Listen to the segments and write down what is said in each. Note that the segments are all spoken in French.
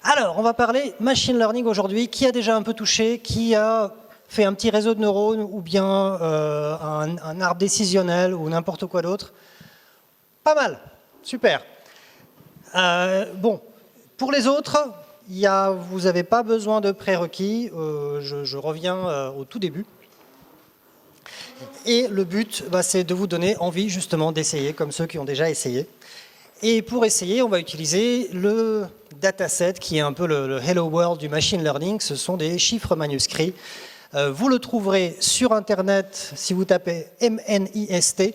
Alors, on va parler machine learning aujourd'hui. Qui a déjà un peu touché? Qui a fait un petit réseau de neurones ou bien un arbre décisionnel ou n'importe quoi d'autre? Pas mal, super. Bon, pour les autres, vous n'avez pas besoin de prérequis. Je reviens au tout début. Et le but, c'est de vous donner envie justement d'essayer, comme ceux qui ont déjà essayé. Et pour essayer, on va utiliser le dataset qui est un peu le Hello World du machine learning. Ce sont des chiffres manuscrits. Vous le trouverez sur Internet si vous tapez MNIST.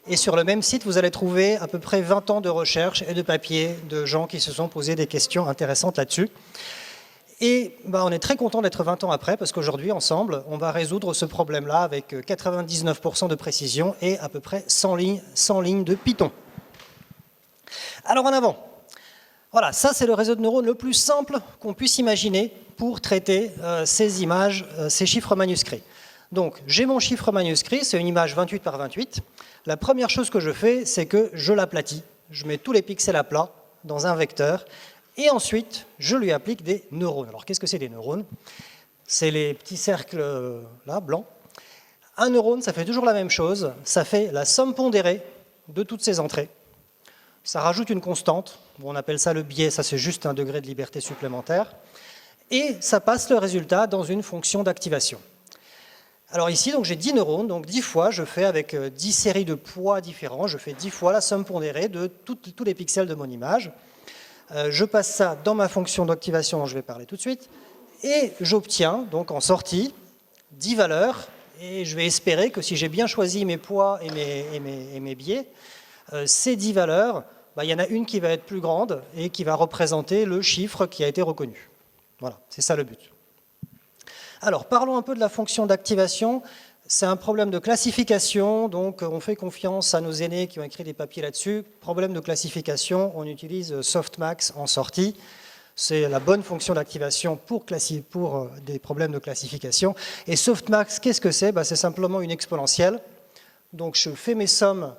Et sur le même site, vous allez trouver à peu près 20 ans de recherche et de papiers de gens qui se sont posés des questions intéressantes là-dessus. Et on est très content d'être 20 ans après, parce qu'aujourd'hui, ensemble, on va résoudre ce problème-là avec 99% de précision et à peu près 100 lignes de Python. Alors en avant, voilà, ça c'est le réseau de neurones le plus simple qu'on puisse imaginer pour traiter ces images, ces chiffres manuscrits. Donc j'ai mon chiffre manuscrit, c'est une image 28 par 28. La première chose que je fais, c'est que je l'aplatis. Je mets tous les pixels à plat dans un vecteur et ensuite je lui applique des neurones. Alors qu'est-ce que c'est des neurones? C'est les petits cercles là, blancs. Un neurone, ça fait toujours la même chose, ça fait la somme pondérée de toutes ces entrées. Ça rajoute une constante, on appelle ça le biais, ça c'est juste un degré de liberté supplémentaire, et ça passe le résultat dans une fonction d'activation. Alors ici, j'ai 10 neurones, donc 10 fois, je fais avec 10 séries de poids différents, je fais 10 fois la somme pondérée de tous les pixels de mon image. Je passe ça dans ma fonction d'activation dont je vais parler tout de suite, et j'obtiens donc en sortie 10 valeurs, et je vais espérer que si j'ai bien choisi mes poids et mes biais, ces 10 valeurs, il y en a une qui va être plus grande et qui va représenter le chiffre qui a été reconnu. Voilà, c'est ça le but. Alors, parlons un peu de la fonction d'activation. C'est un problème de classification, donc on fait confiance à nos aînés qui ont écrit des papiers là-dessus. Problème de classification, on utilise softmax en sortie. C'est la bonne fonction d'activation pour des problèmes de classification. Et softmax, qu'est-ce que c'est? C'est simplement une exponentielle. Donc je fais mes sommes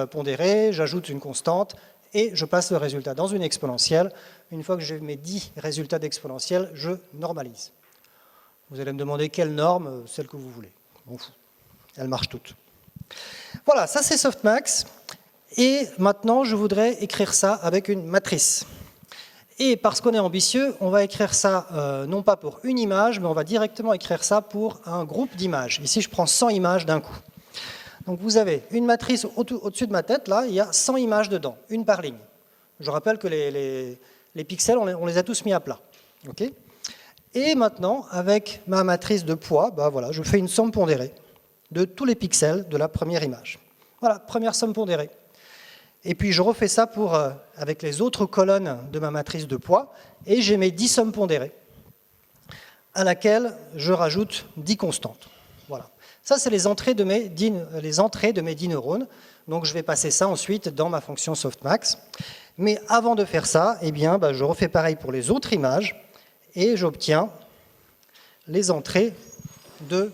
pondérées, j'ajoute une constante et je passe le résultat dans une exponentielle. Une fois que j'ai mes 10 résultats d'exponentielle, je normalise. Vous allez me demander quelle norme, celle que vous voulez. On fout. Elles marchent toutes. Voilà, ça c'est softmax. Et maintenant, je voudrais écrire ça avec une matrice. Et parce qu'on est ambitieux, on va écrire ça non pas pour une image, mais on va directement écrire ça pour un groupe d'images. Ici, je prends 100 images d'un coup. Donc vous avez une matrice au-dessus de ma tête, là, il y a 100 images dedans, une par ligne. Je rappelle que les pixels, on les a tous mis à plat. Okay, et maintenant, avec ma matrice de poids, voilà, je fais une somme pondérée de tous les pixels de la première image. Voilà, première somme pondérée. Et puis je refais ça avec les autres colonnes de ma matrice de poids, et j'ai mes 10 sommes pondérées, à laquelle je rajoute 10 constantes. Voilà. Ça, c'est les entrées de mes 10 neurones. Donc je vais passer ça ensuite dans ma fonction softmax. Mais avant de faire ça, je refais pareil pour les autres images, et j'obtiens les entrées de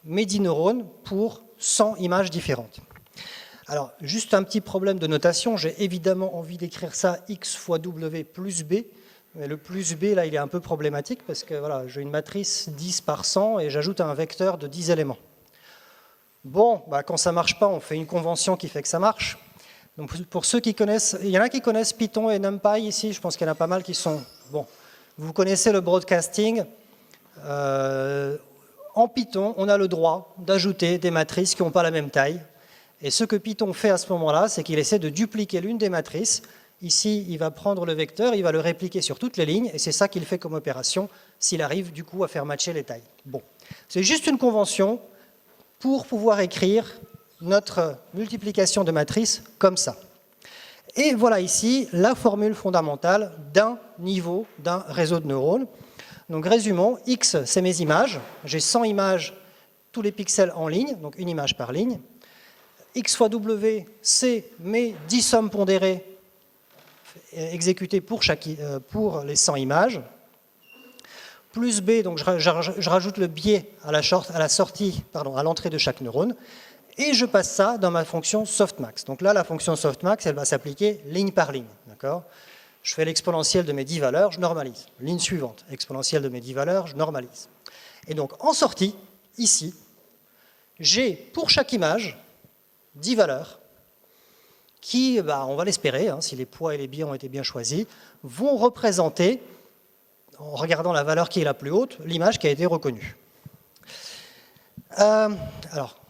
mes 10 neurones pour 100 images différentes. Alors, juste un petit problème de notation, j'ai évidemment envie d'écrire ça x fois w plus b, mais le plus b, là, il est un peu problématique parce que voilà, j'ai une matrice 10 par 100 et j'ajoute un vecteur de 10 éléments. Bon, quand ça ne marche pas, on fait une convention qui fait que ça marche. Donc, pour ceux qui connaissent, il y en a qui connaissent Python et NumPy ici, je pense qu'il y en a pas mal qui sont... Bon, vous connaissez le broadcasting. En Python, on a le droit d'ajouter des matrices qui n'ont pas la même taille. Et ce que Python fait à ce moment-là, c'est qu'il essaie de dupliquer l'une des matrices. Ici, il va prendre le vecteur, il va le répliquer sur toutes les lignes, et c'est ça qu'il fait comme opération, s'il arrive du coup à faire matcher les tailles. Bon, c'est juste une convention pour pouvoir écrire notre multiplication de matrices comme ça. Et voilà ici la formule fondamentale d'un niveau, d'un réseau de neurones. Donc résumons, X, c'est mes images. J'ai 100 images, tous les pixels en ligne, donc une image par ligne. X fois W, c'est mes 10 sommes pondérées exécutées pour les 100 images. Plus B, donc je rajoute le biais à l'entrée de chaque neurone. Et je passe ça dans ma fonction softmax. Donc là, la fonction softmax, elle va s'appliquer ligne par ligne. Je fais l'exponentielle de mes 10 valeurs, je normalise. Ligne suivante, exponentielle de mes 10 valeurs, je normalise. Et donc, en sortie, ici, j'ai pour chaque image 10 valeurs qui, on va l'espérer, hein, si les poids et les biais ont été bien choisis, vont représenter, en regardant la valeur qui est la plus haute, l'image qui a été reconnue. Alors,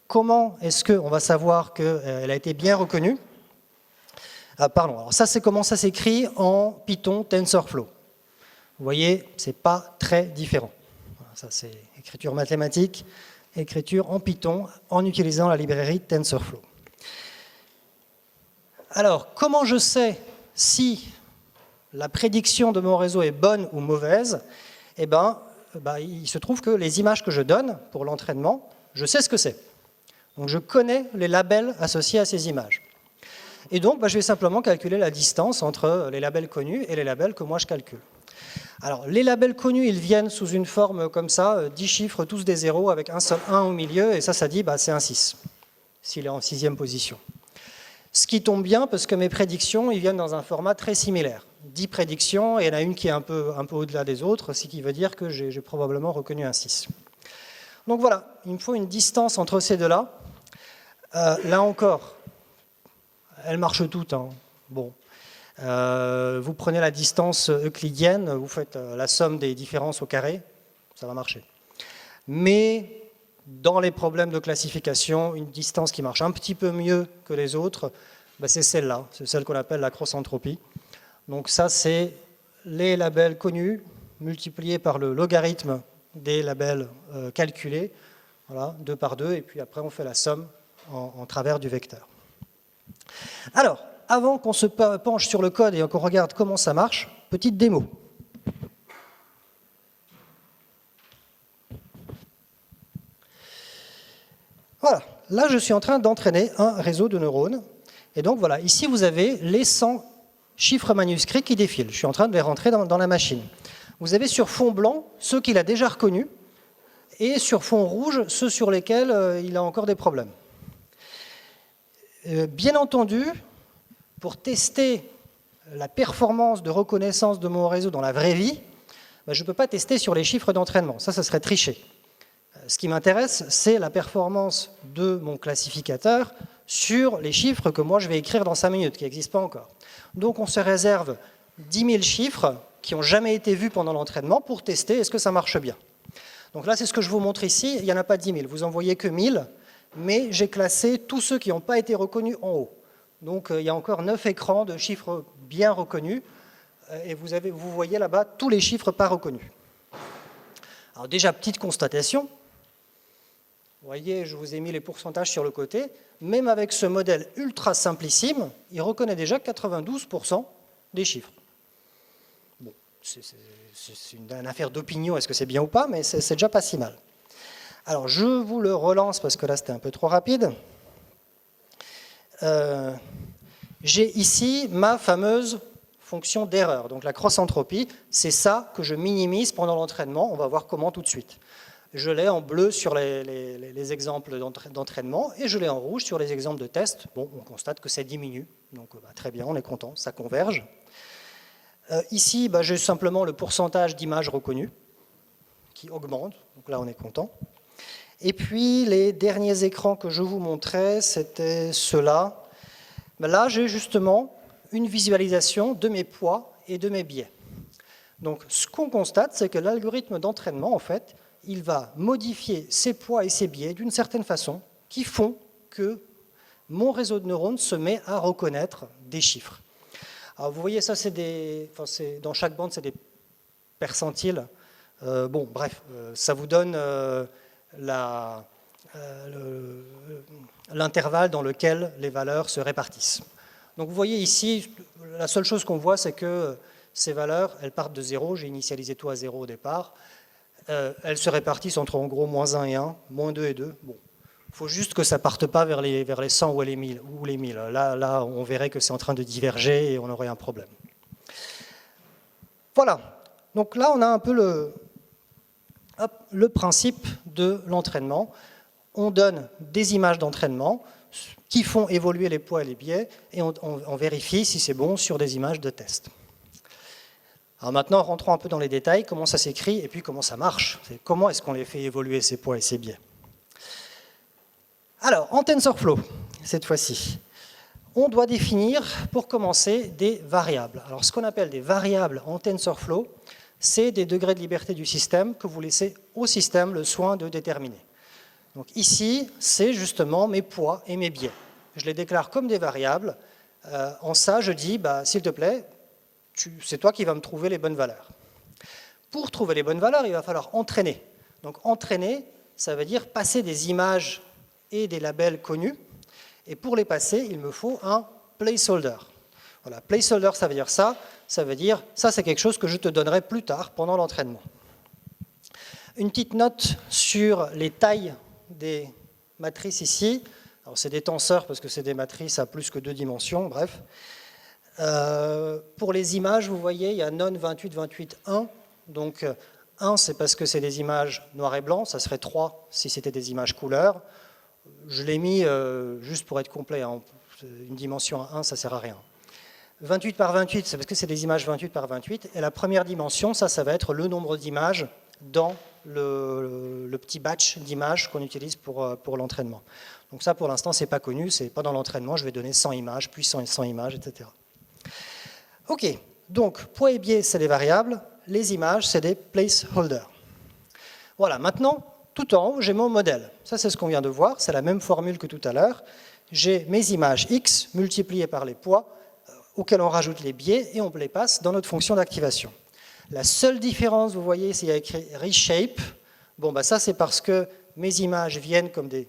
comment est-ce qu'on va savoir qu'elle a été bien reconnue? Pardon, alors ça c'est comment ça s'écrit en Python TensorFlow. Vous voyez, c'est pas très différent. Ça c'est écriture mathématique, écriture en Python en utilisant la librairie TensorFlow. Alors, comment je sais si la prédiction de mon réseau est bonne ou mauvaise? Eh bien, il se trouve que les images que je donne pour l'entraînement, je sais ce que c'est. Donc je connais les labels associés à ces images. Et donc, je vais simplement calculer la distance entre les labels connus et les labels que moi je calcule. Alors, les labels connus, ils viennent sous une forme comme ça, 10 chiffres, tous des zéros, avec un seul 1 au milieu, et ça dit, c'est un 6, s'il est en 6e position. Ce qui tombe bien, parce que mes prédictions, ils viennent dans un format très similaire. 10 prédictions, et il y en a une qui est un peu au-delà des autres, ce qui veut dire que j'ai probablement reconnu un 6. Donc voilà, il me faut une distance entre ces deux-là. Là encore, elles marchent toutes. Hein. Bon. Vous prenez la distance euclidienne, vous faites la somme des différences au carré, ça va marcher. Mais dans les problèmes de classification, une distance qui marche un petit peu mieux que les autres, c'est celle-là, c'est celle qu'on appelle la cross-entropie. Donc ça, c'est les labels connus multipliés par le logarithme des labels calculés, voilà, 2 par 2, et puis après on fait la somme en travers du vecteur. Alors, avant qu'on se penche sur le code et qu'on regarde comment ça marche, petite démo. Voilà, là je suis en train d'entraîner un réseau de neurones. Et donc voilà, ici vous avez les 100 chiffres manuscrits qui défilent. Je suis en train de les rentrer dans la machine. Vous avez sur fond blanc ceux qu'il a déjà reconnus et sur fond rouge ceux sur lesquels il a encore des problèmes. Bien entendu, pour tester la performance de reconnaissance de mon réseau dans la vraie vie, je ne peux pas tester sur les chiffres d'entraînement. Ça serait tricher. Ce qui m'intéresse, c'est la performance de mon classificateur sur les chiffres que moi je vais écrire dans 5 minutes, qui n'existent pas encore. Donc on se réserve 10 000 chiffres qui n'ont jamais été vus pendant l'entraînement pour tester est-ce que ça marche bien. Donc là, c'est ce que je vous montre ici. Il n'y en a pas 10 000, vous en voyez que 1000, mais j'ai classé tous ceux qui n'ont pas été reconnus en haut. Donc il y a encore 9 écrans de chiffres bien reconnus, et vous voyez là-bas tous les chiffres pas reconnus. Alors déjà, petite constatation. Vous voyez, je vous ai mis les pourcentages sur le côté. Même avec ce modèle ultra simplissime, il reconnaît déjà 92% des chiffres. Bon, c'est une affaire d'opinion, est-ce que c'est bien ou pas, mais c'est déjà pas si mal. Alors, je vous le relance parce que là, c'était un peu trop rapide. J'ai ici ma fameuse fonction d'erreur. Donc, la cross-entropie, c'est ça que je minimise pendant l'entraînement. On va voir comment tout de suite. Je l'ai en bleu sur les exemples d'entraînement et je l'ai en rouge sur les exemples de test. Bon, on constate que ça diminue, donc très bien, on est content, ça converge. Ici, j'ai simplement le pourcentage d'images reconnues qui augmente, donc là on est content. Et puis les derniers écrans que je vous montrais, c'était ceux-là. Là, j'ai justement une visualisation de mes poids et de mes biais. Donc ce qu'on constate, c'est que l'algorithme d'entraînement, en fait, il va modifier ses poids et ses biais d'une certaine façon qui font que mon réseau de neurones se met à reconnaître des chiffres. Alors vous voyez, ça c'est dans chaque bande c'est des percentiles. Ça vous donne l'intervalle dans lequel les valeurs se répartissent. Donc vous voyez ici, la seule chose qu'on voit, c'est que ces valeurs, elles partent de 0, j'ai initialisé tout à 0 au départ. Elles se répartissent entre en gros moins 1 et 1, moins 2 et 2. Bon, il faut juste que ça ne parte pas vers les 100 ou les 1000. Là, on verrait que c'est en train de diverger et on aurait un problème. Voilà. Donc là, on a un peu le principe de l'entraînement. On donne des images d'entraînement. qui font évoluer les poids et les biais, et on vérifie si c'est bon sur des images de test. Alors maintenant, rentrons un peu dans les détails, comment ça s'écrit et puis comment ça marche. Comment est-ce qu'on les fait évoluer, ces poids et ces biais? Alors, en TensorFlow, cette fois-ci, on doit définir, pour commencer, des variables. Alors, ce qu'on appelle des variables en TensorFlow, c'est des degrés de liberté du système que vous laissez au système le soin de déterminer. Donc ici, c'est justement mes poids et mes biais. Je les déclare comme des variables. En ça, je dis, s'il te plaît, c'est toi qui vas me trouver les bonnes valeurs. Pour trouver les bonnes valeurs, il va falloir entraîner. Donc entraîner, ça veut dire passer des images et des labels connus. Et pour les passer, il me faut un placeholder. Voilà, placeholder, ça veut dire ça. Ça veut dire, ça c'est quelque chose que je te donnerai plus tard pendant l'entraînement. Une petite note sur les tailles des matrices ici. Alors c'est des tenseurs parce que c'est des matrices à plus que 2 dimensions, bref. Pour les images, vous voyez, il y a non 28, 28, 1. Donc 1, c'est parce que c'est des images noir et blanc. Ça serait 3 si c'était des images couleurs. Je l'ai mis juste pour être complet. Hein. Une dimension à 1, ça ne sert à rien. 28 par 28, c'est parce que c'est des images 28 par 28. Et la première dimension, ça va être le nombre d'images dans le petit batch d'images qu'on utilise pour l'entraînement. Donc ça, pour l'instant, ce n'est pas connu. Ce n'est pas dans l'entraînement. Je vais donner 100 images, puis 100 images, etc. OK. Donc, poids et biais, c'est les variables. Les images, c'est des placeholders. Voilà. Maintenant, tout en haut, j'ai mon modèle. Ça, c'est ce qu'on vient de voir. C'est la même formule que tout à l'heure. J'ai mes images X multipliées par les poids auxquels on rajoute les biais et on les passe dans notre fonction d'activation. La seule différence, vous voyez, c'est qu'il y a écrit reshape. Bon, ça, c'est parce que mes images viennent comme des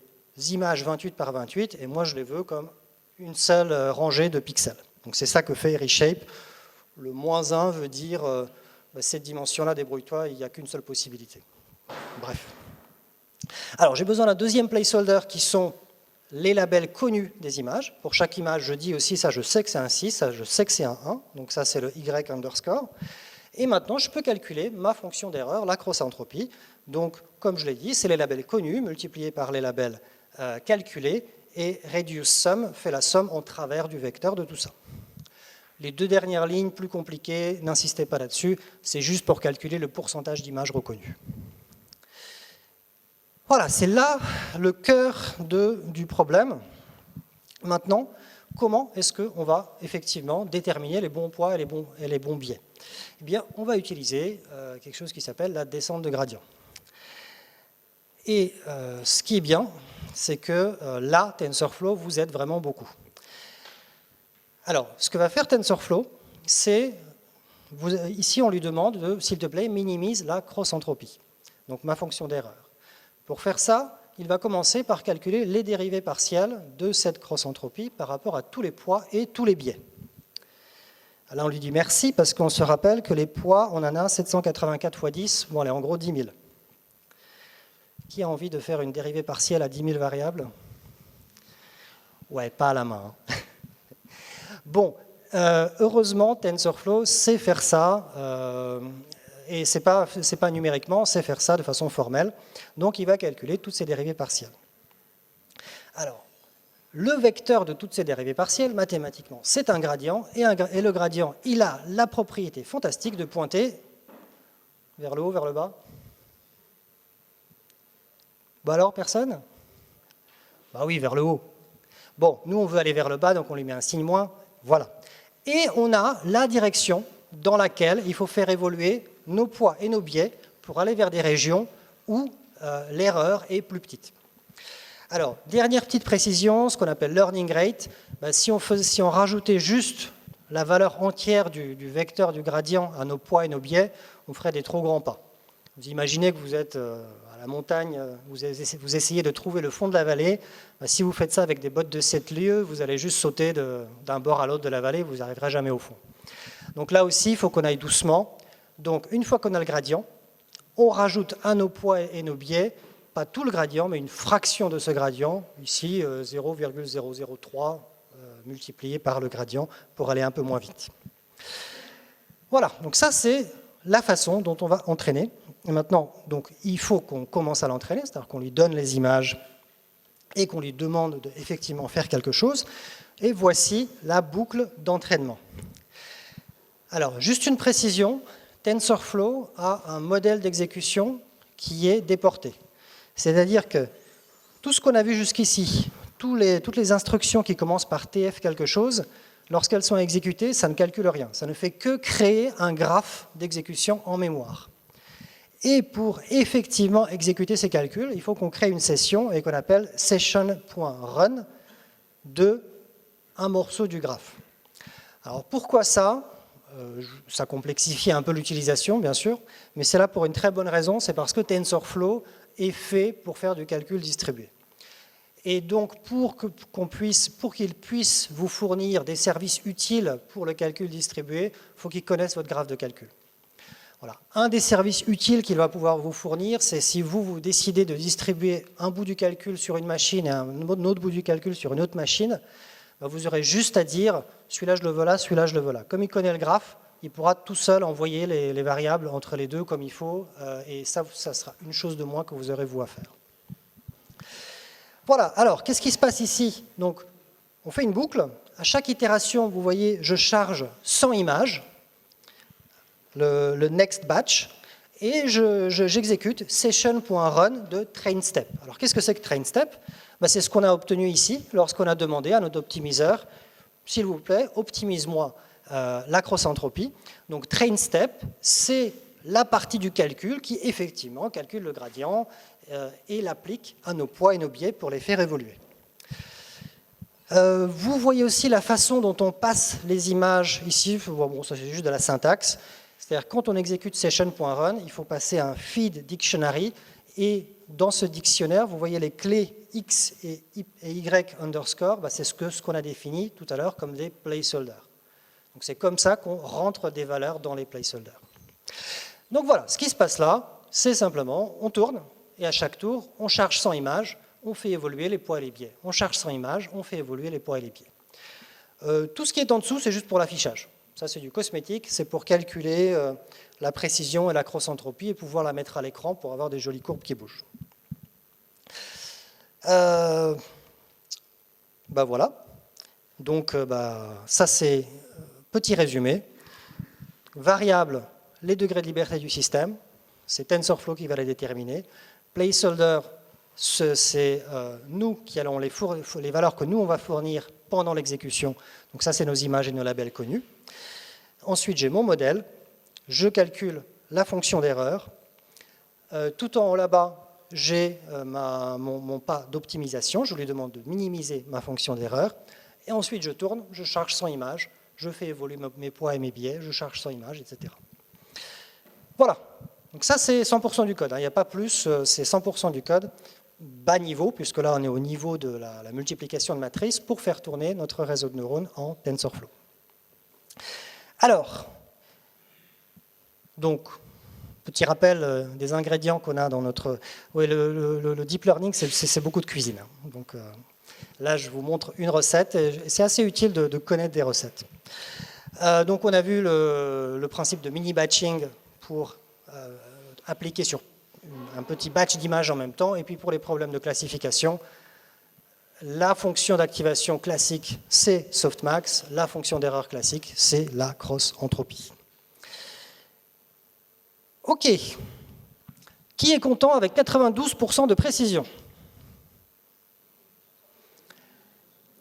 images 28 par 28 et moi, je les veux comme une seule rangée de pixels. Donc, c'est ça que fait reshape. Le -1 veut dire cette dimension-là, débrouille-toi, il n'y a qu'une seule possibilité. Bref. Alors, j'ai besoin d'un deuxième placeholder qui sont les labels connus des images. Pour chaque image, je dis aussi, ça je sais que c'est un 6, ça je sais que c'est un 1, donc ça c'est le Y underscore. Et maintenant, je peux calculer ma fonction d'erreur, la cross-entropie. Donc, comme je l'ai dit, c'est les labels connus multipliés par les labels calculés, et reduce sum fait la somme en travers du vecteur de tout ça. Les deux dernières lignes, plus compliquées, n'insistez pas là-dessus, c'est juste pour calculer le pourcentage d'images reconnues. Voilà, c'est là le cœur du problème. Maintenant, comment est-ce qu'on va effectivement déterminer les bons poids et les bons biais? Eh bien, on va utiliser quelque chose qui s'appelle la descente de gradient. Et ce qui est bien, c'est que là, TensorFlow vous aide vraiment beaucoup. Alors, ce que va faire TensorFlow, c'est, ici on lui demande de, s'il te plaît, minimise la cross-entropie, donc ma fonction d'erreur. Pour faire ça, il va commencer par calculer les dérivées partielles de cette cross-entropie par rapport à tous les poids et tous les biais. Là, on lui dit merci parce qu'on se rappelle que les poids, on en a 784 fois 10, bon allez, en gros 10 000. Qui a envie de faire une dérivée partielle à 10 000 variables? Ouais, pas à la main. Hein. Bon, heureusement, TensorFlow sait faire ça, et ce n'est pas numériquement, c'est faire ça de façon formelle. Donc, il va calculer toutes ces dérivées partielles. Alors, le vecteur de toutes ces dérivées partielles, mathématiquement, c'est un gradient, et le gradient, il a la propriété fantastique de pointer vers le haut, vers le bas. Bah alors, personne? Bah oui, vers le haut. Bon, nous, on veut aller vers le bas, donc on lui met un signe moins. Voilà. Et on a la direction dans laquelle il faut faire évoluer nos poids et nos biais pour aller vers des régions où l'erreur est plus petite. Alors, dernière petite précision, ce qu'on appelle learning rate, si on rajoutait juste la valeur entière du vecteur du gradient à nos poids et nos biais, on ferait des trop grands pas. Vous imaginez que vous êtes à la montagne, vous essayez de trouver le fond de la vallée. Si vous faites ça avec des bottes de 7 lieues, vous allez juste sauter d'un bord à l'autre de la vallée, vous n'arriverez jamais au fond. Donc là aussi, il faut qu'on aille doucement. Donc une fois qu'on a le gradient, on rajoute à nos poids et nos biais, pas tout le gradient, mais une fraction de ce gradient, ici 0,003 multiplié par le gradient pour aller un peu moins vite. Voilà, donc ça c'est la façon dont on va entraîner. Et maintenant, donc, il faut qu'on commence à l'entraîner, c'est-à-dire qu'on lui donne les images et qu'on lui demande de effectivement faire quelque chose. Et voici la boucle d'entraînement. Alors, juste une précision, TensorFlow a un modèle d'exécution qui est déporté. C'est-à-dire que tout ce qu'on a vu jusqu'ici, toutes les instructions qui commencent par TF quelque chose, lorsqu'elles sont exécutées, ça ne calcule rien. Ça ne fait que créer un graphe d'exécution en mémoire. Et pour effectivement exécuter ces calculs, il faut qu'on crée une session et qu'on appelle session.run de un morceau du graphe. Alors pourquoi ça? Ça complexifie un peu l'utilisation, bien sûr, mais c'est là pour une très bonne raison, c'est parce que TensorFlow est fait pour faire du calcul distribué. Et donc, pour qu'il puisse vous fournir des services utiles pour le calcul distribué, il faut qu'il connaisse votre graphe de calcul. Voilà. Un des services utiles qu'il va pouvoir vous fournir, c'est si vous décidez de distribuer un bout du calcul sur une machine et un autre bout du calcul sur une autre machine, vous aurez juste à dire celui-là je le veux là, celui-là je le veux là. Comme il connaît le graphe, il pourra tout seul envoyer les variables entre les deux comme il faut, et ça sera une chose de moins que vous aurez vous à faire. Voilà, alors qu'est-ce qui se passe ici? Donc, on fait une boucle. À chaque itération, vous voyez, je charge 100 images, le next batch, et j'exécute session.run de trainStep. Alors, qu'est-ce que c'est que trainStep? C'est ce qu'on a obtenu ici, lorsqu'on a demandé à notre optimiseur, s'il vous plaît, optimise-moi la cross-entropie. Donc, trainStep, c'est la partie du calcul qui, effectivement, calcule le gradient et l'applique à nos poids et nos biais pour les faire évoluer. Vous voyez aussi la façon dont on passe les images ici. Bon, ça c'est juste de la syntaxe. C'est-à-dire quand on exécute session.run, il faut passer un feed dictionary et dans ce dictionnaire, vous voyez les clés x et y underscore, c'est ce qu'on a défini tout à l'heure comme des placeholders. Donc c'est comme ça qu'on rentre des valeurs dans les placeholders. Donc voilà, ce qui se passe là, c'est simplement, on tourne, et à chaque tour, on charge 100 images, on fait évoluer les poids et les biais. On charge 100 images, on fait évoluer les poids et les biais. Tout ce qui est en dessous, c'est juste pour l'affichage. Ça, c'est du cosmétique, c'est pour calculer la précision et la cross-entropie et pouvoir la mettre à l'écran pour avoir des jolies courbes qui bougent. Voilà. Donc, ça, c'est petit résumé. Variable, les degrés de liberté du système, c'est TensorFlow qui va les déterminer. Placeholder, c'est nous qui allons les valeurs que nous, on va fournir pendant l'exécution. Donc ça, c'est nos images et nos labels connus. Ensuite, j'ai mon modèle. Je calcule la fonction d'erreur. Tout en haut là-bas, j'ai mon pas d'optimisation. Je lui demande de minimiser ma fonction d'erreur. Et ensuite, je tourne, je charge 100 images. Je fais évoluer mes poids et mes biais. Je charge 100 images, etc. Voilà. Donc ça, c'est 100% du code. Il n'y a pas plus, c'est 100% du code. Bas niveau, puisque là, on est au niveau de la multiplication de matrices pour faire tourner notre réseau de neurones en TensorFlow. Alors, donc, petit rappel des ingrédients qu'on a dans notre... Oui, le deep learning, c'est beaucoup de cuisine. Donc là, je vous montre une recette. C'est assez utile de connaître des recettes. Donc, on a vu le principe de mini-batching pour appliquer sur un petit batch d'images en même temps. Et puis, pour les problèmes de classification, la fonction d'activation classique, c'est softmax. La fonction d'erreur classique, c'est la cross-entropie. OK. Qui est content avec 92% de précision?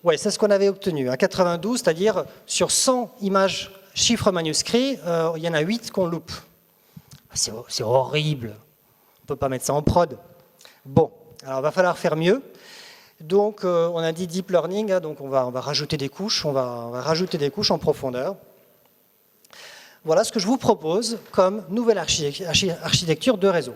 Oui, c'est ce qu'on avait obtenu. À 92, c'est-à-dire sur 100 images chiffres manuscrits, il y en a 8 qu'on loupe. C'est horrible. On ne peut pas mettre ça en prod. Bon, alors il va falloir faire mieux. Donc, on a dit deep learning, donc on va rajouter des couches, on va rajouter des couches en profondeur. Voilà ce que je vous propose comme nouvelle architecture de réseau.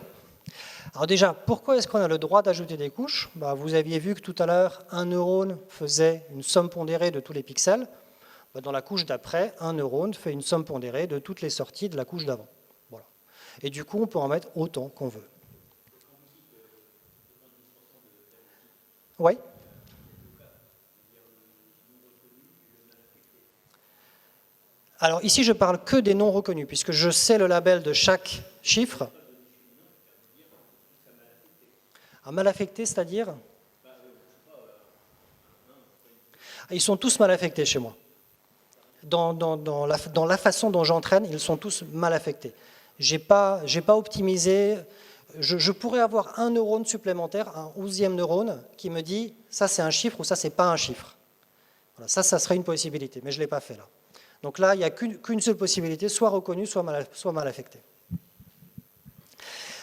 Alors déjà, pourquoi est-ce qu'on a le droit d'ajouter des couches? Vous aviez vu que tout à l'heure, un neurone faisait une somme pondérée de tous les pixels. Dans la couche d'après, un neurone fait une somme pondérée de toutes les sorties de la couche d'avant. Voilà. Et du coup, on peut en mettre autant qu'on veut. Oui. Alors ici, je parle que des non reconnus, puisque je sais le label de chaque chiffre. Un mal affecté, c'est-à-dire? Ils sont tous mal affectés chez moi. Dans la façon dont j'entraîne, ils sont tous mal affectés. J'ai pas optimisé. Je pourrais avoir un neurone supplémentaire, un 11e neurone, qui me dit ça c'est un chiffre ou ça c'est pas un chiffre. Voilà, ça serait une possibilité, mais je ne l'ai pas fait là. Donc là, il n'y a qu'une seule possibilité, soit reconnu, soit mal affecté.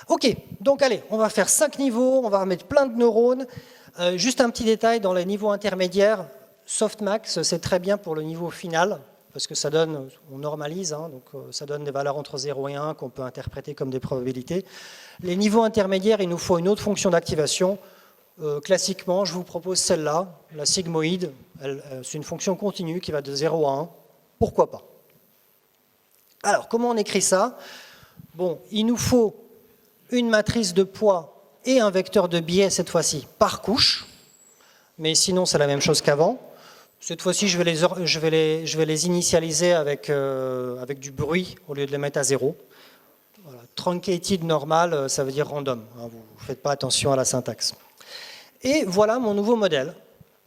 Ok, donc allez, on va faire 5 niveaux, on va remettre plein de neurones. Juste un petit détail, dans les niveaux intermédiaires, softmax, c'est très bien pour le niveau final, parce que ça donne, on normalise, hein, donc ça donne des valeurs entre 0 et 1 qu'on peut interpréter comme des probabilités. Les niveaux intermédiaires, il nous faut une autre fonction d'activation. Classiquement, je vous propose celle-là, la sigmoïde. C'est une fonction continue qui va de 0 à 1. Pourquoi pas? Alors, comment on écrit ça? Bon, il nous faut une matrice de poids et un vecteur de biais, cette fois-ci, par couche. Mais sinon, c'est la même chose qu'avant. Cette fois-ci, je vais les initialiser avec du bruit au lieu de les mettre à 0. Voilà. Truncated normal, ça veut dire random. Vous ne faites pas attention à la syntaxe. Et voilà mon nouveau modèle.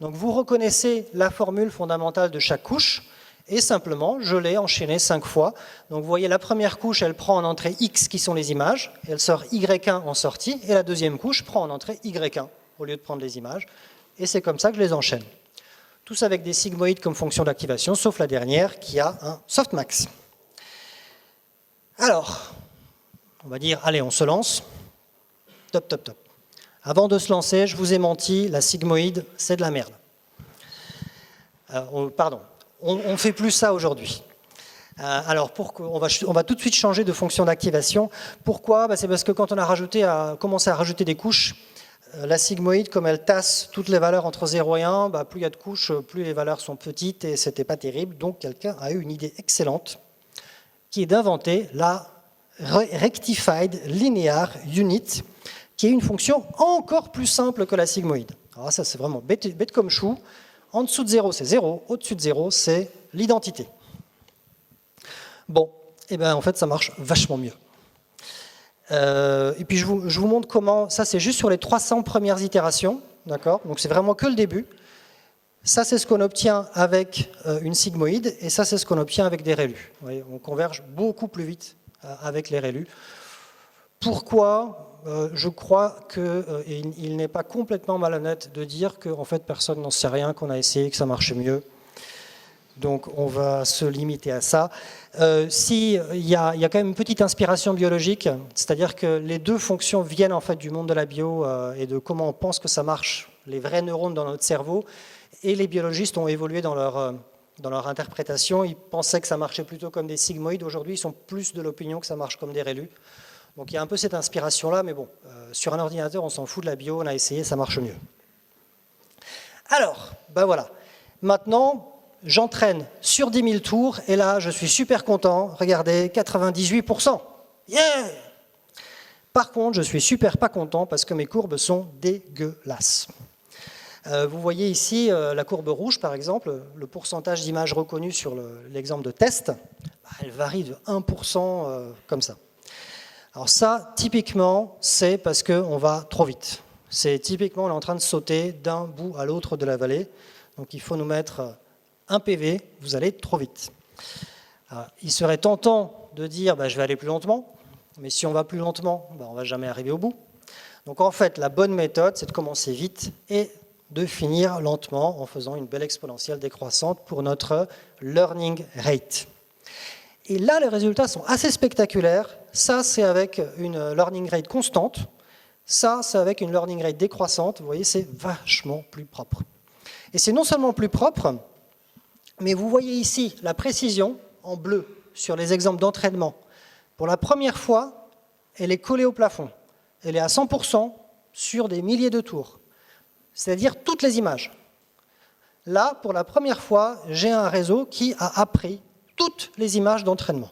Donc vous reconnaissez la formule fondamentale de chaque couche, et simplement, je l'ai enchaîné 5 fois. Donc vous voyez, la première couche, elle prend en entrée X, qui sont les images, et elle sort Y1 en sortie, et la deuxième couche prend en entrée Y1, au lieu de prendre les images. Et c'est comme ça que je les enchaîne. Tous avec des sigmoïdes comme fonction d'activation, sauf la dernière, qui a un softmax. Alors, on va dire, allez, on se lance. Top, top, top. Avant de se lancer, je vous ai menti, la sigmoïde, c'est de la merde. Pardon, on ne fait plus ça aujourd'hui. Alors, on va tout de suite changer de fonction d'activation. Pourquoi? C'est parce que quand on a commencé à rajouter des couches, la sigmoïde, comme elle tasse toutes les valeurs entre 0 et 1, plus il y a de couches, plus les valeurs sont petites et ce n'était pas terrible. Donc, quelqu'un a eu une idée excellente qui est d'inventer la Rectified Linear Unit, qui est une fonction encore plus simple que la sigmoïde. Alors ça, c'est vraiment bête comme chou. En dessous de 0, c'est 0. Au-dessus de 0, c'est l'identité. Bon, et bien en fait, ça marche vachement mieux. Et puis, je vous montre comment... Ça, c'est juste sur les 300 premières itérations. D'accord? Donc, c'est vraiment que le début. Ça, c'est ce qu'on obtient avec une sigmoïde. Et ça, c'est ce qu'on obtient avec des ReLU. Vous voyez, on converge beaucoup plus vite avec les ReLU. Pourquoi? Je crois qu'il n'est pas complètement malhonnête de dire qu'en fait personne n'en sait rien, qu'on a essayé, que ça marchait mieux. Donc on va se limiter à ça. Il y a quand même une petite inspiration biologique, c'est-à-dire que les deux fonctions viennent en fait du monde de la bio et de comment on pense que ça marche, les vrais neurones dans notre cerveau, et les biologistes ont évolué dans leur interprétation. Ils pensaient que ça marchait plutôt comme des sigmoïdes. Aujourd'hui, ils sont plus de l'opinion que ça marche comme des ReLU. Donc il y a un peu cette inspiration-là, mais bon, sur un ordinateur, on s'en fout de la bio, on a essayé, ça marche mieux. Alors, voilà. Maintenant, j'entraîne sur 10 000 tours, et là, je suis super content. Regardez, 98%. Yeah! Par contre, je suis super pas content parce que mes courbes sont dégueulasses. Vous voyez ici la courbe rouge, par exemple, le pourcentage d'images reconnues sur l'exemple de test, elle varie de 1% comme ça. Alors ça, typiquement, c'est parce qu'on va trop vite. C'est typiquement, on est en train de sauter d'un bout à l'autre de la vallée. Donc il faut nous mettre un PV, vous allez trop vite. Alors, il serait tentant de dire, je vais aller plus lentement, mais si on va plus lentement, on ne va jamais arriver au bout. Donc en fait, la bonne méthode, c'est de commencer vite et de finir lentement en faisant une belle exponentielle décroissante pour notre learning rate. Et là, les résultats sont assez spectaculaires. Ça, c'est avec une learning rate constante. Ça, c'est avec une learning rate décroissante. Vous voyez, c'est vachement plus propre. Et c'est non seulement plus propre, mais vous voyez ici la précision en bleu sur les exemples d'entraînement. Pour la première fois, elle est collée au plafond. Elle est à 100% sur des milliers de tours. C'est-à-dire toutes les images. Là, pour la première fois, j'ai un réseau qui a appris toutes les images d'entraînement.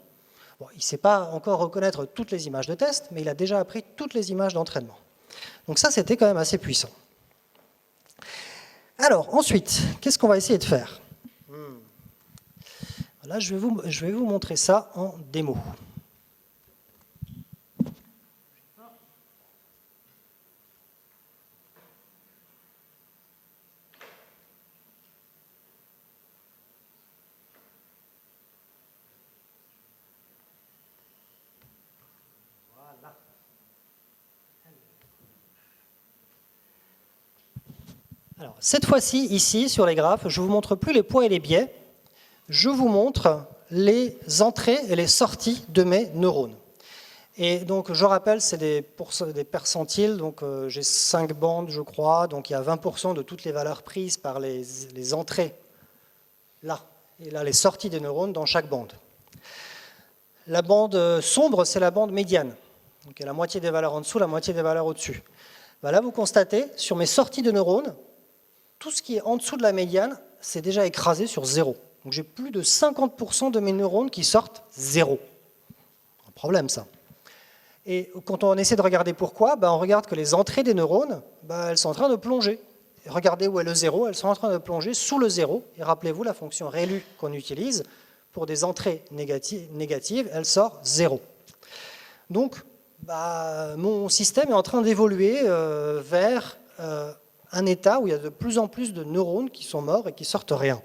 Bon, il ne sait pas encore reconnaître toutes les images de test, mais il a déjà appris toutes les images d'entraînement. Donc ça, c'était quand même assez puissant. Alors, ensuite, qu'est-ce qu'on va essayer de faire? Là, je vais vous montrer ça en démo. Alors, cette fois-ci, ici, sur les graphes, je ne vous montre plus les poids et les biais, je vous montre les entrées et les sorties de mes neurones. Et donc, je rappelle, c'est des percentiles, donc j'ai 5 bandes, je crois, donc il y a 20% de toutes les valeurs prises par les entrées, là, et là, les sorties des neurones dans chaque bande. La bande sombre, c'est la bande médiane, donc il y a la moitié des valeurs en dessous, la moitié des valeurs au-dessus. Ben là, vous constatez, sur mes sorties de neurones, tout ce qui est en dessous de la médiane, c'est déjà écrasé sur 0. Donc j'ai plus de 50% de mes neurones qui sortent 0. Un problème, ça. Et quand on essaie de regarder pourquoi, ben on regarde que les entrées des neurones, ben elles sont en train de plonger. Et regardez où est le 0, elles sont en train de plonger sous le 0. Et rappelez-vous, la fonction ReLU qu'on utilise, pour des entrées négatives, elle sort 0. Donc, mon système est en train d'évoluer vers un état où il y a de plus en plus de neurones qui sont morts et qui sortent rien.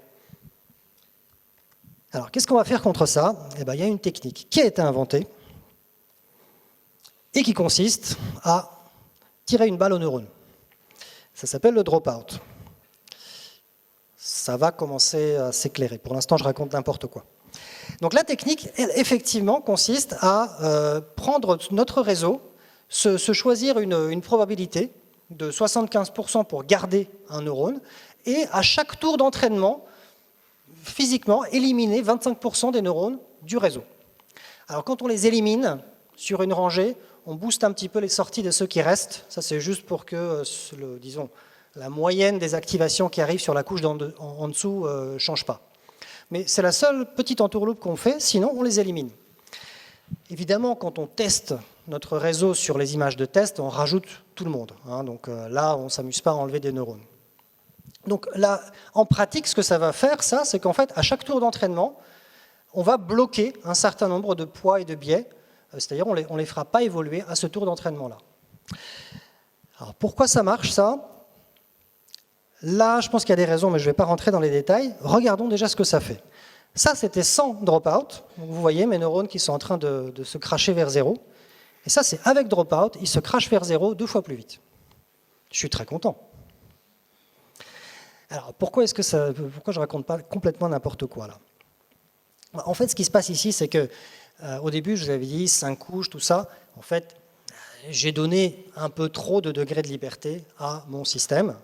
Alors, qu'est-ce qu'on va faire contre ça? Eh bien, il y a une technique qui a été inventée et qui consiste à tirer une balle aux neurones. Ça s'appelle le dropout. Ça va commencer à s'éclairer. Pour l'instant, je raconte n'importe quoi. Donc la technique, elle, effectivement, consiste à prendre notre réseau, se choisir une probabilité de 75% pour garder un neurone, et à chaque tour d'entraînement, physiquement, éliminer 25% des neurones du réseau. Alors quand on les élimine sur une rangée, on booste un petit peu les sorties de ceux qui restent. Ça, c'est juste pour que, disons, la moyenne des activations qui arrivent sur la couche en dessous ne change pas. Mais c'est la seule petite entourloupe qu'on fait, sinon on les élimine. Évidemment, quand on teste notre réseau sur les images de test, on rajoute tout le monde. Donc là, on ne s'amuse pas à enlever des neurones. Donc là, en pratique, ce que ça va faire, ça, c'est qu'en fait, à chaque tour d'entraînement, on va bloquer un certain nombre de poids et de biais, c'est-à-dire on ne les fera pas évoluer à ce tour d'entraînement-là. Alors pourquoi ça marche, ça? Là, je pense qu'il y a des raisons, mais je ne vais pas rentrer dans les détails. Regardons déjà ce que ça fait. Ça, c'était sans dropout. Vous voyez mes neurones qui sont en train de se cracher vers 0. Et ça, c'est avec dropout, ils se crachent vers 0 2 fois plus vite. Je suis très content. Alors, pourquoi je ne raconte pas complètement n'importe quoi là? En fait, ce qui se passe ici, c'est que au début, je vous avais dit 5 couches, tout ça. En fait, j'ai donné un peu trop de degrés de liberté à mon système.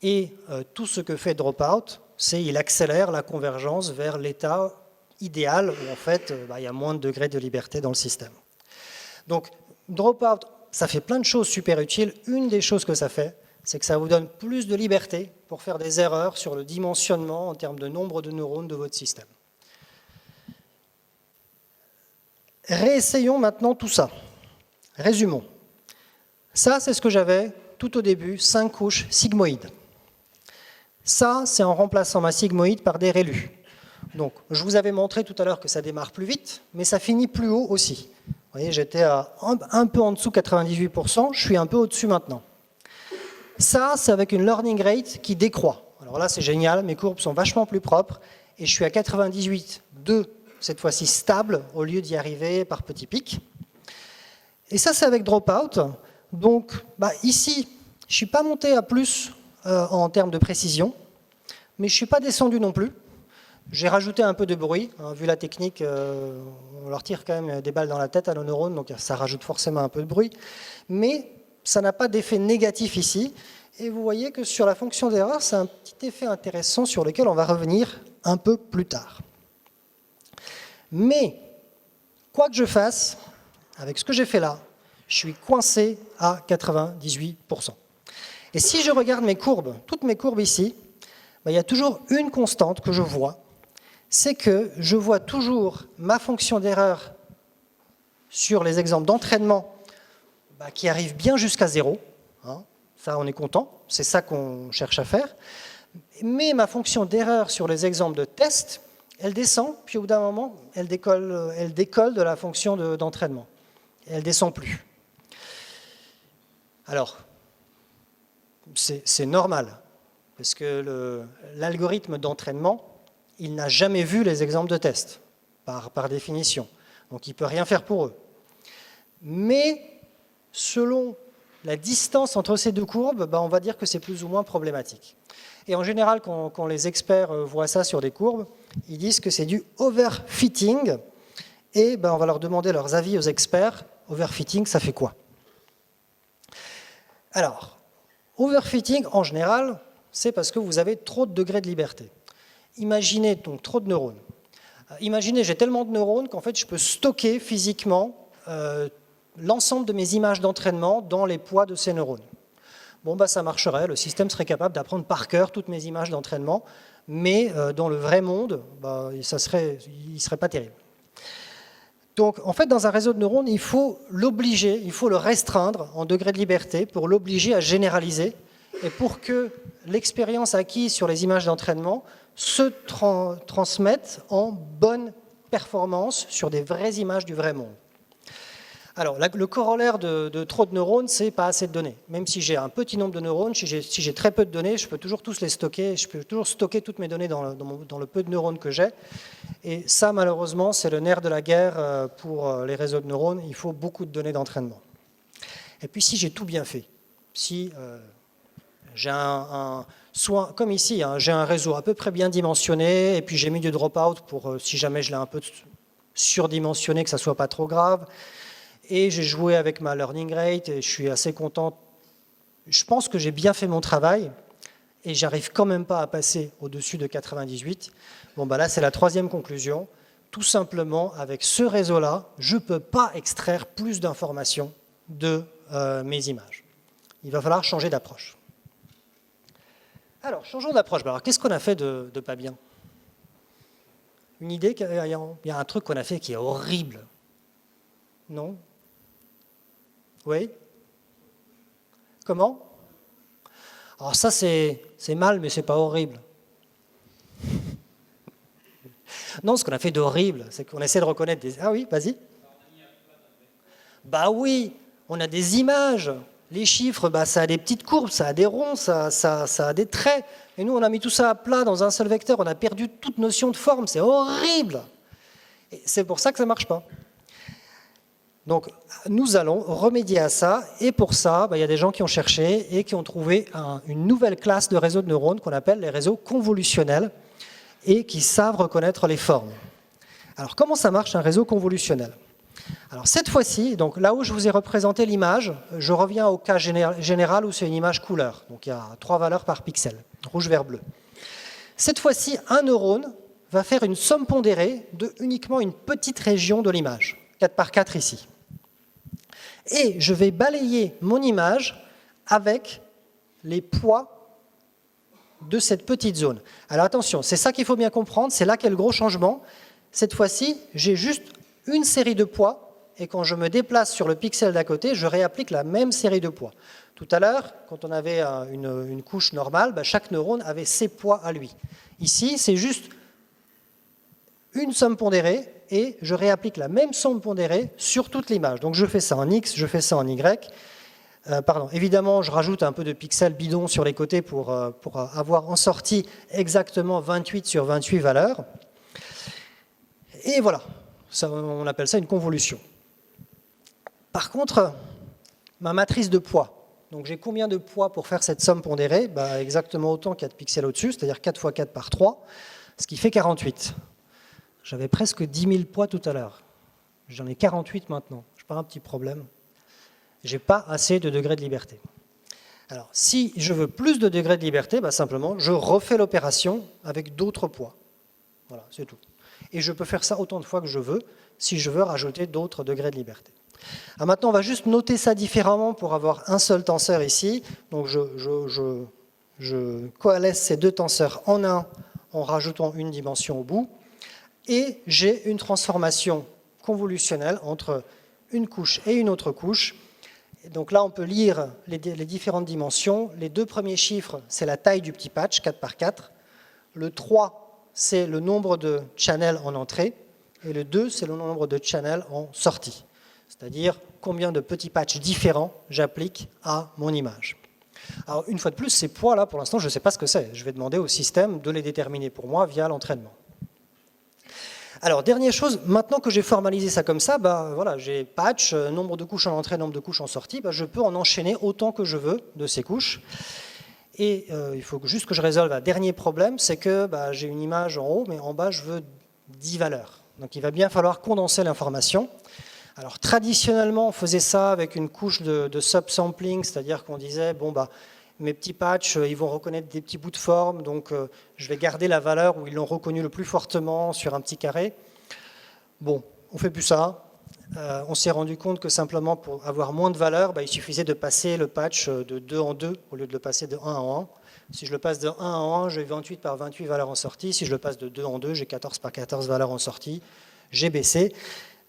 Et tout ce que fait dropout, c'est qu'il accélère la convergence vers l'état idéal où en fait il y a moins de degrés de liberté dans le système. Donc dropout, ça fait plein de choses super utiles. Une des choses que ça fait, c'est que ça vous donne plus de liberté pour faire des erreurs sur le dimensionnement en termes de nombre de neurones de votre système. Réessayons maintenant tout ça. Résumons. Ça, c'est ce que j'avais tout au début, 5 couches sigmoïdes. Ça, c'est en remplaçant ma sigmoïde par des ReLU. Donc, je vous avais montré tout à l'heure que ça démarre plus vite, mais ça finit plus haut aussi. Vous voyez, j'étais un peu en dessous 98%, je suis un peu au-dessus maintenant. Ça, c'est avec une learning rate qui décroît. Alors là, c'est génial, mes courbes sont vachement plus propres, et je suis à 98,2, cette fois-ci stable, au lieu d'y arriver par petits pics. Et ça, c'est avec dropout. Donc, ici, je ne suis pas monté à plus en termes de précision, mais je ne suis pas descendu non plus. J'ai rajouté un peu de bruit, vu la technique, on leur tire quand même des balles dans la tête à nos neurones, donc ça rajoute forcément un peu de bruit, mais ça n'a pas d'effet négatif ici, et vous voyez que sur la fonction d'erreur, c'est un petit effet intéressant sur lequel on va revenir un peu plus tard. Mais, quoi que je fasse, avec ce que j'ai fait là, je suis coincé à 98%. Et si je regarde mes courbes, toutes mes courbes ici, il y a toujours une constante que je vois, c'est que je vois toujours ma fonction d'erreur sur les exemples d'entraînement qui arrive bien jusqu'à 0. Ça, on est content, c'est ça qu'on cherche à faire. Mais ma fonction d'erreur sur les exemples de test, elle descend, puis au bout d'un moment, elle décolle de la fonction d'entraînement. Elle ne descend plus. Alors, c'est normal, parce que l'algorithme d'entraînement, il n'a jamais vu les exemples de test, par définition. Donc il ne peut rien faire pour eux. Mais selon la distance entre ces deux courbes, on va dire que c'est plus ou moins problématique. Et en général, quand les experts voient ça sur des courbes, ils disent que c'est du overfitting. Et on va leur demander leurs avis aux experts. Overfitting, ça fait quoi? Alors, overfitting, en général, c'est parce que vous avez trop de degrés de liberté. Imaginez donc trop de neurones. Imaginez, j'ai tellement de neurones qu'en fait, je peux stocker physiquement l'ensemble de mes images d'entraînement dans les poids de ces neurones. Ça marcherait, le système serait capable d'apprendre par cœur toutes mes images d'entraînement, mais dans le vrai monde, il ne serait pas terrible. Donc, en fait, dans un réseau de neurones, il faut l'obliger, il faut le restreindre en degré de liberté pour l'obliger à généraliser et pour que l'expérience acquise sur les images d'entraînement se transmette en bonne performance sur des vraies images du vrai monde. Alors, le corollaire de trop de neurones, c'est pas assez de données. Même si j'ai un petit nombre de neurones, si j'ai très peu de données, je peux toujours tous les stocker, je peux toujours stocker toutes mes données dans le peu de neurones que j'ai. Et ça, malheureusement, c'est le nerf de la guerre pour les réseaux de neurones. Il faut beaucoup de données d'entraînement. Et puis, si j'ai tout bien fait, si j'ai comme ici, j'ai un réseau à peu près bien dimensionné, et puis j'ai mis du drop-out pour, si jamais je l'ai un peu surdimensionné, que ça ne soit pas trop grave. Et j'ai joué avec ma learning rate et je suis assez content. Je pense que j'ai bien fait mon travail et j'arrive quand même pas à passer au-dessus de 98. Là, c'est la troisième conclusion. Tout simplement, avec ce réseau-là, je ne peux pas extraire plus d'informations de mes images. Il va falloir changer d'approche. Alors, changeons d'approche. Alors, qu'est-ce qu'on a fait de pas bien? Une idée? Il y a un truc qu'on a fait qui est horrible. Non? Oui? Comment? Alors ça, c'est mal, mais c'est pas horrible. Non, ce qu'on a fait d'horrible, c'est qu'on essaie de reconnaître des... Ah oui, vas-y. Oui, on a des images. Les chiffres, ça a des petites courbes, ça a des ronds, ça a des traits. Et nous, on a mis tout ça à plat dans un seul vecteur. On a perdu toute notion de forme. C'est horrible. Et c'est pour ça que ça ne marche pas. Donc, nous allons remédier à ça, et pour ça, il y a des gens qui ont cherché et qui ont trouvé une nouvelle classe de réseaux de neurones qu'on appelle les réseaux convolutionnels et qui savent reconnaître les formes. Alors, comment ça marche un réseau convolutionnel? Alors, cette fois-ci, donc là où je vous ai représenté l'image, je reviens au cas général où c'est une image couleur. Donc, il y a 3 valeurs par pixel, rouge, vert, bleu. Cette fois-ci, un neurone va faire une somme pondérée de uniquement une petite région de l'image, 4 par 4 ici. Et je vais balayer mon image avec les poids de cette petite zone. Alors attention, c'est ça qu'il faut bien comprendre, c'est là qu'est le gros changement. Cette fois-ci, j'ai juste une série de poids, et quand je me déplace sur le pixel d'à côté, je réapplique la même série de poids. Tout à l'heure, quand on avait une couche normale, chaque neurone avait ses poids à lui. Ici, c'est juste une somme pondérée, et je réapplique la même somme pondérée sur toute l'image. Donc je fais ça en X, je fais ça en Y. Évidemment, je rajoute un peu de pixels bidons sur les côtés pour avoir en sortie exactement 28 sur 28 valeurs. Et voilà, on appelle ça une convolution. Par contre, ma matrice de poids, donc j'ai combien de poids pour faire cette somme pondérée? Exactement autant qu'il y a de pixels au-dessus, c'est-à-dire 4 fois 4 par 3, ce qui fait 48. J'avais presque 10 000 poids tout à l'heure. J'en ai 48 maintenant. Je n'ai pas un petit problème. Je n'ai pas assez de degrés de liberté. Alors, si je veux plus de degrés de liberté, simplement, je refais l'opération avec d'autres poids. Voilà, c'est tout. Et je peux faire ça autant de fois que je veux, si je veux rajouter d'autres degrés de liberté. Alors maintenant, on va juste noter ça différemment pour avoir un seul tenseur ici. Donc, je coalesce ces deux tenseurs en un en rajoutant une dimension au bout. Et j'ai une transformation convolutionnelle entre une couche et une autre couche. Donc là, on peut lire les différentes dimensions. Les 2 premiers chiffres, c'est la taille du petit patch, 4 par 4. Le 3, c'est le nombre de channels en entrée. Et le 2, c'est le nombre de channels en sortie. C'est-à-dire combien de petits patchs différents j'applique à mon image. Alors, une fois de plus, ces poids-là, pour l'instant, je ne sais pas ce que c'est. Je vais demander au système de les déterminer pour moi via l'entraînement. Alors, dernière chose, maintenant que j'ai formalisé ça comme ça, bah, voilà, j'ai patch, nombre de couches en entrée, nombre de couches en sortie, bah, je peux en enchaîner autant que je veux de ces couches. Et il faut juste que je résolve un dernier problème, c'est que bah, j'ai une image en haut, mais en bas, je veux 10 valeurs. Donc il va bien falloir condenser l'information. Alors traditionnellement, on faisait ça avec une couche de subsampling, c'est-à-dire qu'on disait, bon, bah, mes petits patchs, ils vont reconnaître des petits bouts de forme, donc je vais garder la valeur où ils l'ont reconnu le plus fortement sur un petit carré. Bon, on ne fait plus ça. On s'est rendu compte que simplement pour avoir moins de valeur, bah, il suffisait de passer le patch de 2 en 2 au lieu de le passer de 1 en 1. Si je le passe de 1 en 1, j'ai 28 par 28 valeurs en sortie. Si je le passe de 2 en 2, j'ai 14 par 14 valeurs en sortie. J'ai baissé.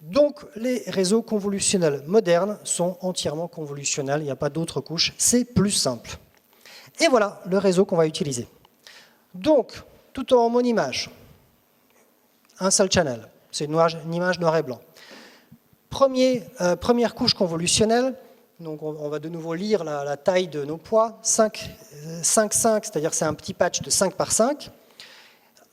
Donc les réseaux convolutionnels modernes sont entièrement convolutionnels. Il n'y a pas d'autres couches. C'est plus simple. Et voilà le réseau qu'on va utiliser. Donc, tout en mon image, un seul channel. C'est une image noir et blanc. Première couche convolutionnelle, donc on va de nouveau lire la taille de nos poids. 5, 5, c'est-à-dire c'est un petit patch de 5 par 5.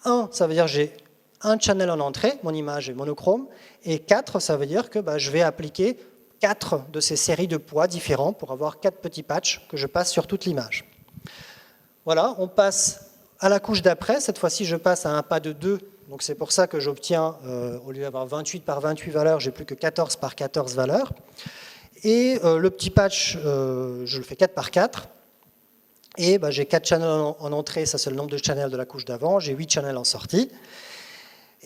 1, ça veut dire j'ai un channel en entrée, mon image est monochrome. Et 4, ça veut dire que bah, je vais appliquer 4 de ces séries de poids différents pour avoir 4 petits patchs que je passe sur toute l'image. Voilà, on passe à la couche d'après. Cette fois-ci, je passe à un pas de 2. Donc c'est pour ça que j'obtiens, au lieu d'avoir 28 par 28 valeurs, j'ai plus que 14 par 14 valeurs. Et le petit patch, je le fais 4 par 4. Et bah, j'ai 4 channels en entrée, ça c'est le nombre de channels de la couche d'avant. J'ai 8 channels en sortie.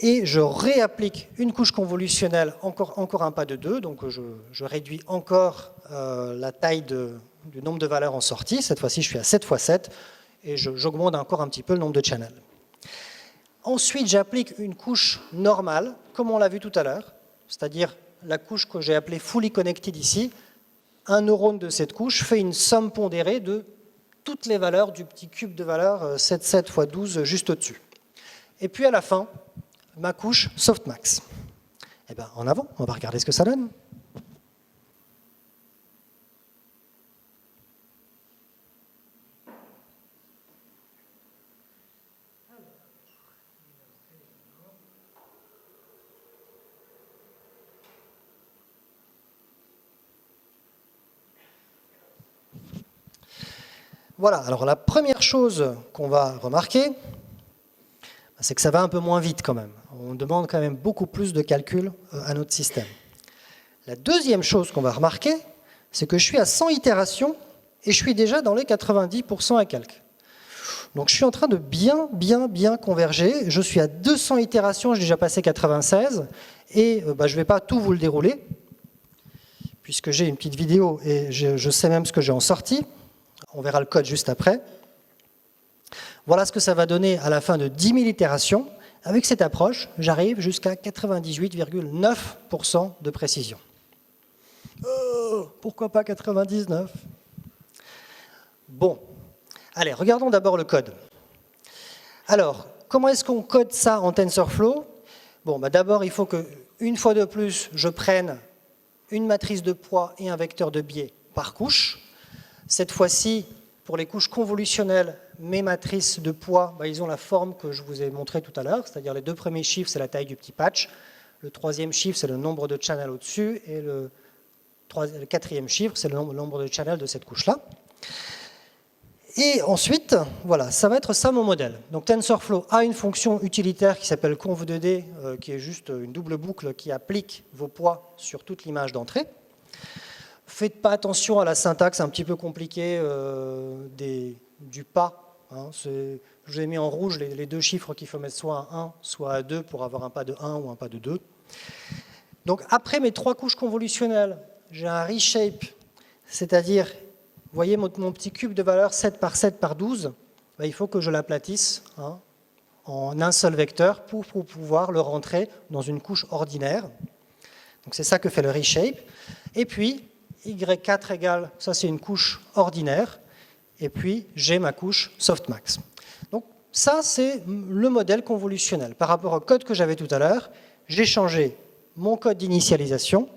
Et je réapplique une couche convolutionnelle, encore un pas de 2. Donc je réduis encore la taille du nombre de valeurs en sortie. Cette fois-ci, je suis à 7 x 7. Et j'augmente encore un petit peu le nombre de channels. Ensuite, j'applique une couche normale, comme on l'a vu tout à l'heure, c'est-à-dire la couche que j'ai appelée fully connected ici. Un neurone de cette couche fait une somme pondérée de toutes les valeurs du petit cube de valeurs 7, 7 x 12 juste au-dessus. Et puis à la fin, ma couche softmax. Eh bien, en avant, on va regarder ce que ça donne. Voilà, alors la première chose qu'on va remarquer, c'est que ça va un peu moins vite quand même. On demande quand même beaucoup plus de calculs à notre système. La deuxième chose qu'on va remarquer, c'est que je suis à 100 itérations et je suis déjà dans les 90% à quelques. Donc je suis en train de bien converger. Je suis à 200 itérations, j'ai déjà passé 96 et je ne vais pas tout vous le dérouler puisque j'ai une petite vidéo et je sais même ce que j'ai en sortie. On verra le code juste après. Voilà ce que ça va donner à la fin de 10 000 itérations. Avec cette approche, j'arrive jusqu'à 98,9% de précision. Pourquoi pas 99? Bon, allez, regardons d'abord le code. Alors, comment est-ce qu'on code ça en TensorFlow? Bon, d'abord, il faut que, une fois de plus, je prenne une matrice de poids et un vecteur de biais par couche. Cette fois-ci, pour les couches convolutionnelles, mes matrices de poids, ils ont la forme que je vous ai montré tout à l'heure, c'est-à-dire les deux premiers chiffres, c'est la taille du petit patch, le troisième chiffre, c'est le nombre de channels au-dessus, et le quatrième chiffre, c'est le nombre de channels de cette couche-là. Et ensuite, voilà, ça va être ça mon modèle. Donc TensorFlow a une fonction utilitaire qui s'appelle conv2d, qui est juste une double boucle qui applique vos poids sur toute l'image d'entrée. Faites pas attention à la syntaxe un petit peu compliquée du pas. Hein, je vous ai mis en rouge les deux chiffres qu'il faut mettre soit à 1, soit à 2 pour avoir un pas de 1 ou un pas de 2. Donc après mes 3 couches convolutionnelles, j'ai un reshape, c'est-à-dire, vous voyez mon petit cube de valeur 7 par 7 par 12, il faut que je l'aplatisse en un seul vecteur pour pouvoir le rentrer dans une couche ordinaire. Donc c'est ça que fait le reshape. Et puis, Y4 égale, ça c'est une couche ordinaire, et puis j'ai ma couche softmax. Donc ça c'est le modèle convolutionnel. Par rapport au code que j'avais tout à l'heure, j'ai changé mon code d'initialisation,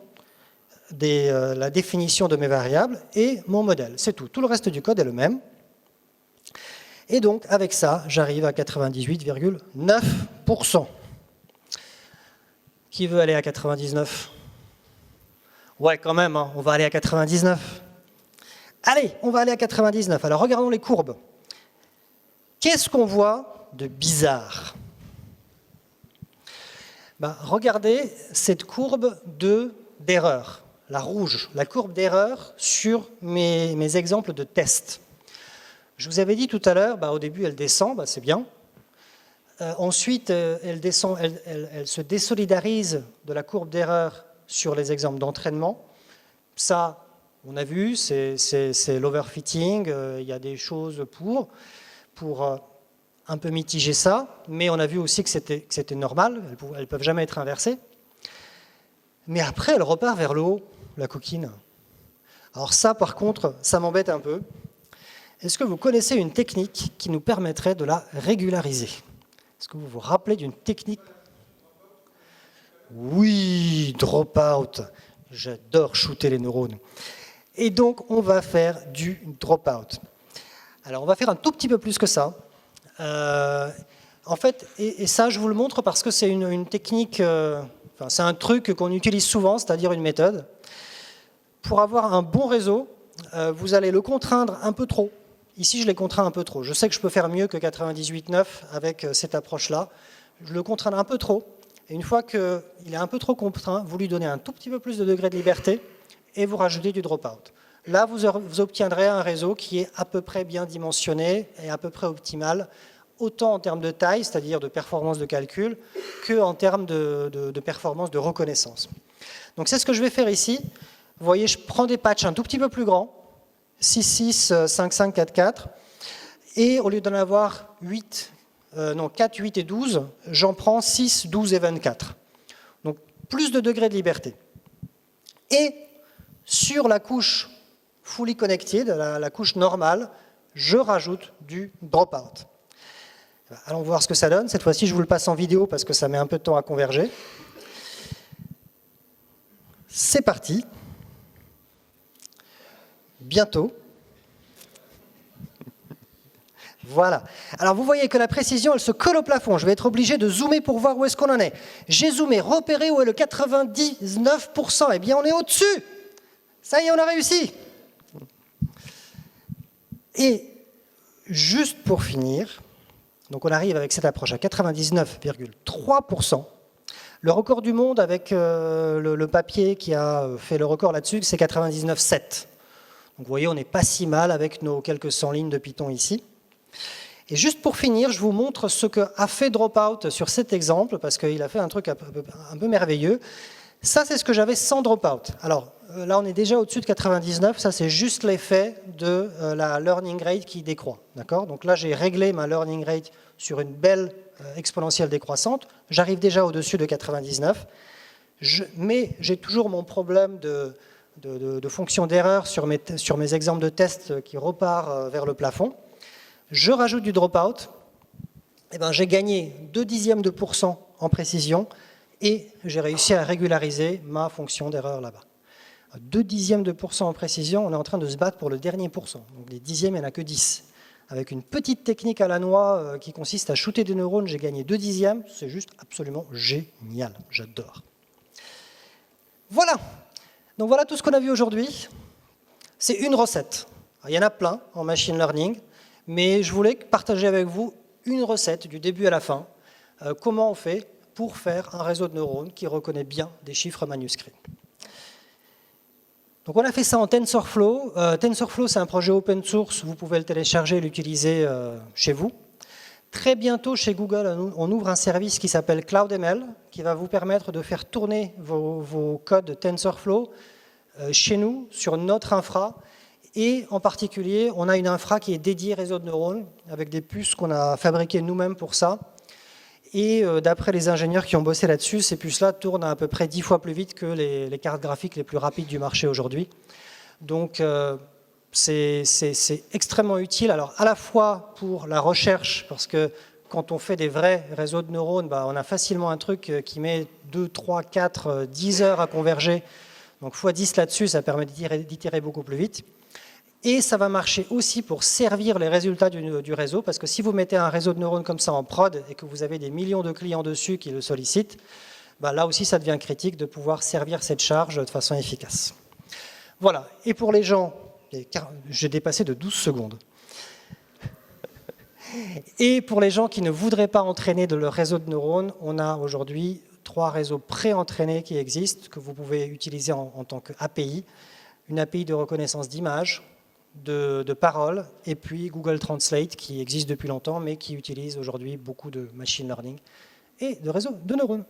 la définition de mes variables et mon modèle. C'est tout. Tout le reste du code est le même. Et donc avec ça, j'arrive à 98,9%. Qui veut aller à 99? Ouais, quand même, hein, on va aller à 99. Allez, on va aller à 99. Alors, regardons les courbes. Qu'est-ce qu'on voit de bizarre? Ben, regardez cette courbe d'erreur, la rouge, la courbe d'erreur sur mes exemples de tests. Je vous avais dit tout à l'heure, au début elle descend, c'est bien. Ensuite, elle descend, elle se désolidarise de la courbe d'erreur sur les exemples d'entraînement. Ça, on a vu, c'est l'overfitting, il y a des choses pour un peu mitiger ça, mais on a vu aussi que c'était normal, elles ne peuvent jamais être inversées. Mais après, elle repart vers le haut, la coquine. Alors ça, par contre, ça m'embête un peu. Est-ce que vous connaissez une technique qui nous permettrait de la régulariser? Est-ce que vous vous rappelez d'une technique? Oui, drop-out. J'adore shooter les neurones. Et donc, on va faire du drop-out. Alors, on va faire un tout petit peu plus que ça. En fait, et ça, je vous le montre parce que c'est une technique, c'est un truc qu'on utilise souvent, c'est-à-dire une méthode. Pour avoir un bon réseau, vous allez le contraindre un peu trop. Ici, je l'ai contraint un peu trop. Je sais que je peux faire mieux que 98,9 avec cette approche-là. Je le contrains un peu trop. Et une fois qu'il est un peu trop contraint, vous lui donnez un tout petit peu plus de degré de liberté et vous rajoutez du drop-out. Là, vous obtiendrez un réseau qui est à peu près bien dimensionné et à peu près optimal, autant en termes de taille, c'est-à-dire de performance de calcul, qu'en termes de performance de reconnaissance. Donc c'est ce que je vais faire ici. Vous voyez, je prends des patchs un tout petit peu plus grands, 6,6, 5,5, 4,4, et au lieu d'en avoir 4, 8 et 12, j'en prends 6, 12 et 24. Donc plus de degrés de liberté. Et sur la couche fully connected, la couche normale, je rajoute du dropout. Allons voir ce que ça donne. Cette fois-ci, je vous le passe en vidéo parce que ça met un peu de temps à converger. C'est parti. Bientôt. Voilà. Alors vous voyez que la précision, elle se colle au plafond. Je vais être obligé de zoomer pour voir où est-ce qu'on en est. J'ai zoomé, repéré où est le 99%. Eh bien, on est au-dessus. Ça y est, on a réussi. Et juste pour finir, donc on arrive avec cette approche à 99,3%. Le record du monde avec le papier qui a fait le record là-dessus, c'est 99,7%. Donc vous voyez, on n'est pas si mal avec nos quelques 100 lignes de Python ici. Et juste pour finir, je vous montre ce qu'a fait Dropout sur cet exemple, parce qu'il a fait un truc un peu merveilleux. Ça, c'est ce que j'avais sans Dropout. Alors là, on est déjà au-dessus de 99. Ça, c'est juste l'effet de la learning rate qui décroît. Donc là, j'ai réglé ma learning rate sur une belle exponentielle décroissante. J'arrive déjà au-dessus de 99. Mais j'ai toujours mon problème de fonction d'erreur sur mes exemples de tests qui repart vers le plafond. Je rajoute du dropout, et j'ai gagné 0,2% en précision et j'ai réussi à régulariser ma fonction d'erreur là-bas. 0,2% en précision, on est en train de se battre pour le dernier pourcent. Donc les dixièmes, il n'y en a que 10. Avec une petite technique à la noix qui consiste à shooter des neurones, j'ai gagné 2 dixièmes. C'est juste absolument génial, j'adore. Voilà. Donc voilà tout ce qu'on a vu aujourd'hui. C'est une recette. Alors, il y en a plein en machine learning, mais je voulais partager avec vous une recette du début à la fin. Comment on fait pour faire un réseau de neurones qui reconnaît bien des chiffres manuscrits. Donc on a fait ça en TensorFlow. TensorFlow, c'est un projet open source, vous pouvez le télécharger et l'utiliser chez vous. Très bientôt, chez Google, on ouvre un service qui s'appelle CloudML, qui va vous permettre de faire tourner vos codes TensorFlow chez nous, sur notre infra. Et en particulier, on a une infra qui est dédiée réseau de neurones, avec des puces qu'on a fabriquées nous-mêmes pour ça. Et d'après les ingénieurs qui ont bossé là-dessus, ces puces-là tournent à peu près 10 fois plus vite que les cartes graphiques les plus rapides du marché aujourd'hui. Donc c'est extrêmement utile, alors à la fois pour la recherche, parce que quand on fait des vrais réseaux de neurones, on a facilement un truc qui met 2, 3, 4, 10 heures à converger. Donc x10 là-dessus, ça permet d'itérer beaucoup plus vite. Et ça va marcher aussi pour servir les résultats du réseau, parce que si vous mettez un réseau de neurones comme ça en prod et que vous avez des millions de clients dessus qui le sollicitent, bah, là aussi ça devient critique de pouvoir servir cette charge de façon efficace. Voilà, et pour les gens, j'ai dépassé de 12 secondes. Et pour les gens qui ne voudraient pas entraîner de leur réseau de neurones, on a aujourd'hui 3 réseaux pré-entraînés qui existent, que vous pouvez utiliser en tant qu'API. Une API de reconnaissance d'images, de paroles, et puis Google Translate, qui existe depuis longtemps, mais qui utilise aujourd'hui beaucoup de machine learning et de réseaux de neurones.